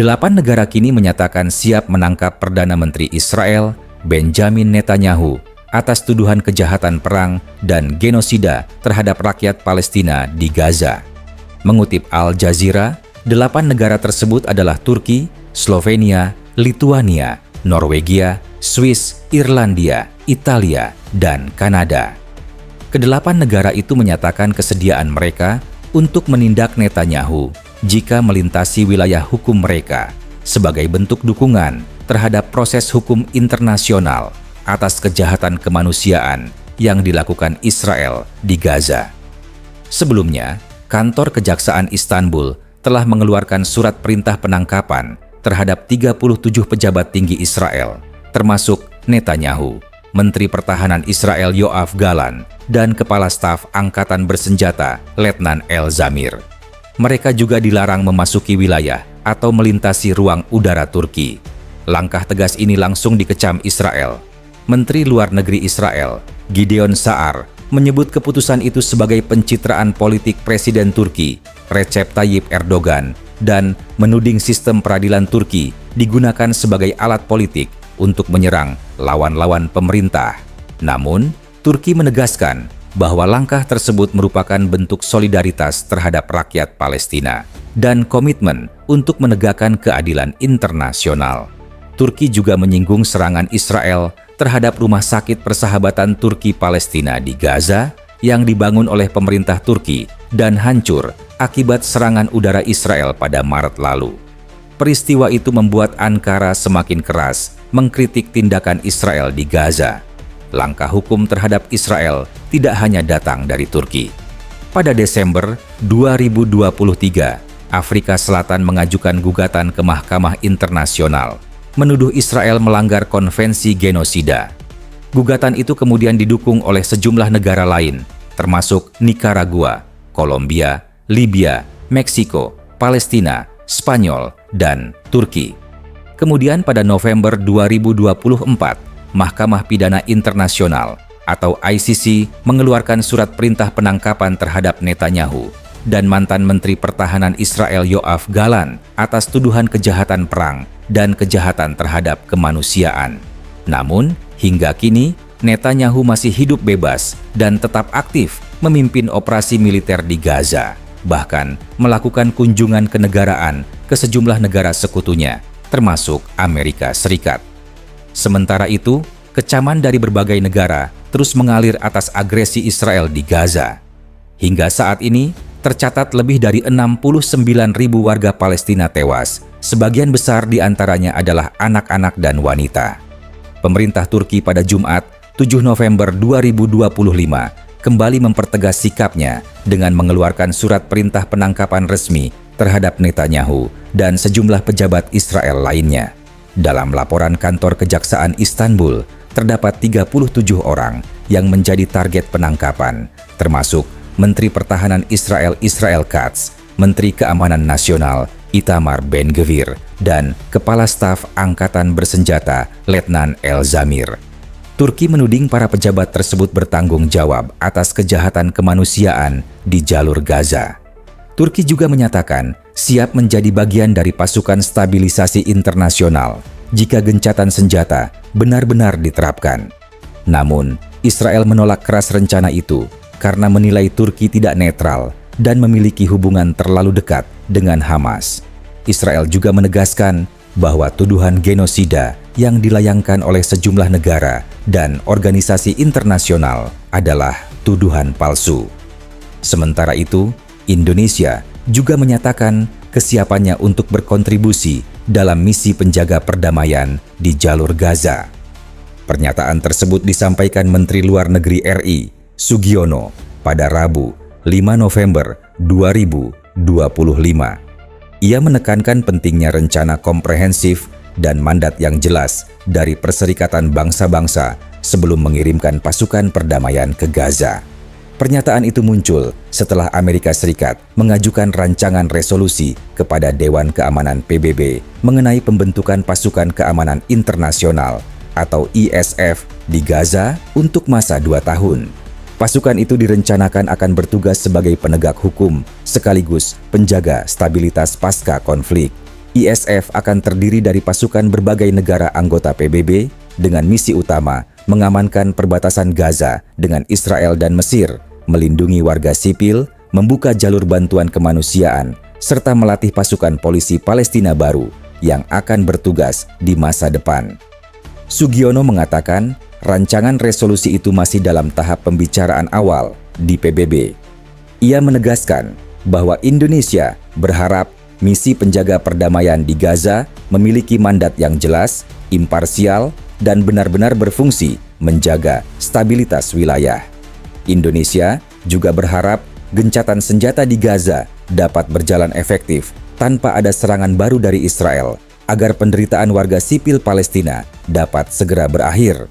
8 negara kini menyatakan siap menangkap Perdana Menteri Israel, Benjamin Netanyahu, atas tuduhan kejahatan perang dan genosida terhadap rakyat Palestina di Gaza. Mengutip Al Jazeera, 8 negara tersebut adalah Turki, Slovenia, Lituania, Norwegia, Swiss, Irlandia, Italia, dan Kanada. Kedelapan negara itu menyatakan kesediaan mereka untuk menindak Netanyahu jika melintasi wilayah hukum mereka sebagai bentuk dukungan terhadap proses hukum internasional atas kejahatan kemanusiaan yang dilakukan Israel di Gaza. Sebelumnya, kantor Kejaksaan Istanbul telah mengeluarkan surat perintah penangkapan terhadap 37 pejabat tinggi Israel, termasuk Netanyahu, Menteri Pertahanan Israel Yoav Galan, dan Kepala Staf Angkatan Bersenjata Letnan El Zamir. Mereka juga dilarang memasuki wilayah atau melintasi ruang udara Turki. Langkah tegas ini langsung dikecam Israel. Menteri Luar Negeri Israel, Gideon Sa'ar, menyebut keputusan itu sebagai pencitraan politik Presiden Turki, Recep Tayyip Erdogan, dan menuding sistem peradilan Turki digunakan sebagai alat politik untuk menyerang lawan-lawan pemerintah. Namun, Turki menegaskan bahwa langkah tersebut merupakan bentuk solidaritas terhadap rakyat Palestina dan komitmen untuk menegakkan keadilan internasional. Turki juga menyinggung serangan Israel terhadap rumah sakit persahabatan Turki-Palestina di Gaza yang dibangun oleh pemerintah Turki dan hancur akibat serangan udara Israel pada Maret lalu. Peristiwa itu membuat Ankara semakin keras mengkritik tindakan Israel di Gaza. Langkah hukum terhadap Israel tidak hanya datang dari Turki. Pada Desember 2023, Afrika Selatan mengajukan gugatan ke Mahkamah Internasional, menuduh Israel melanggar konvensi genosida. Gugatan itu kemudian didukung oleh sejumlah negara lain, termasuk Nicaragua, Kolombia, Libya, Meksiko, Palestina, Spanyol, dan Turki. Kemudian pada November 2024, Mahkamah Pidana Internasional atau ICC mengeluarkan surat perintah penangkapan terhadap Netanyahu dan mantan Menteri Pertahanan Israel Yoav Galan atas tuduhan kejahatan perang dan kejahatan terhadap kemanusiaan. Namun, hingga kini, Netanyahu masih hidup bebas dan tetap aktif memimpin operasi militer di Gaza, bahkan melakukan kunjungan kenegaraan ke sejumlah negara sekutunya, termasuk Amerika Serikat. Sementara itu, kecaman dari berbagai negara terus mengalir atas agresi Israel di Gaza. Hingga saat ini, tercatat lebih dari 69.000 warga Palestina tewas, sebagian besar di antaranya adalah anak-anak dan wanita. Pemerintah Turki pada Jumat, 7 November 2025, kembali mempertegas sikapnya dengan mengeluarkan surat perintah penangkapan resmi terhadap Netanyahu dan sejumlah pejabat Israel lainnya. Dalam laporan kantor Kejaksaan Istanbul, terdapat 37 orang yang menjadi target penangkapan, termasuk Menteri Pertahanan Israel Israel Katz, Menteri Keamanan Nasional Itamar Ben-Gvir, dan Kepala Staf Angkatan Bersenjata Letnan El Zamir. Turki menuding para pejabat tersebut bertanggung jawab atas kejahatan kemanusiaan di jalur Gaza. Turki juga menyatakan siap menjadi bagian dari pasukan stabilisasi internasional jika gencatan senjata benar-benar diterapkan. Namun, Israel menolak keras rencana itu karena menilai Turki tidak netral dan memiliki hubungan terlalu dekat dengan Hamas. Israel juga menegaskan bahwa tuduhan genosida yang dilayangkan oleh sejumlah negara dan organisasi internasional adalah tuduhan palsu. Sementara itu, Indonesia juga menyatakan kesiapannya untuk berkontribusi dalam misi penjaga perdamaian di jalur Gaza. Pernyataan tersebut disampaikan Menteri Luar Negeri RI, Sugiono, pada Rabu, 5 November 2025. Ia menekankan pentingnya rencana komprehensif dan mandat yang jelas dari Perserikatan Bangsa-Bangsa sebelum mengirimkan pasukan perdamaian ke Gaza. Pernyataan itu muncul setelah Amerika Serikat mengajukan rancangan resolusi kepada Dewan Keamanan PBB mengenai pembentukan pasukan keamanan internasional atau ISF di Gaza untuk masa 2 tahun. Pasukan itu direncanakan akan bertugas sebagai penegak hukum sekaligus penjaga stabilitas pasca konflik. ISF akan terdiri dari pasukan berbagai negara anggota PBB dengan misi utama mengamankan perbatasan Gaza dengan Israel dan Mesir, melindungi warga sipil, membuka jalur bantuan kemanusiaan, serta melatih pasukan polisi Palestina baru yang akan bertugas di masa depan. Sugiono mengatakan, rancangan resolusi itu masih dalam tahap pembicaraan awal di PBB. Ia menegaskan bahwa Indonesia berharap misi penjaga perdamaian di Gaza memiliki mandat yang jelas, imparsial, dan benar-benar berfungsi menjaga stabilitas wilayah. Indonesia juga berharap gencatan senjata di Gaza dapat berjalan efektif tanpa ada serangan baru dari Israel, agar penderitaan warga sipil Palestina dapat segera berakhir.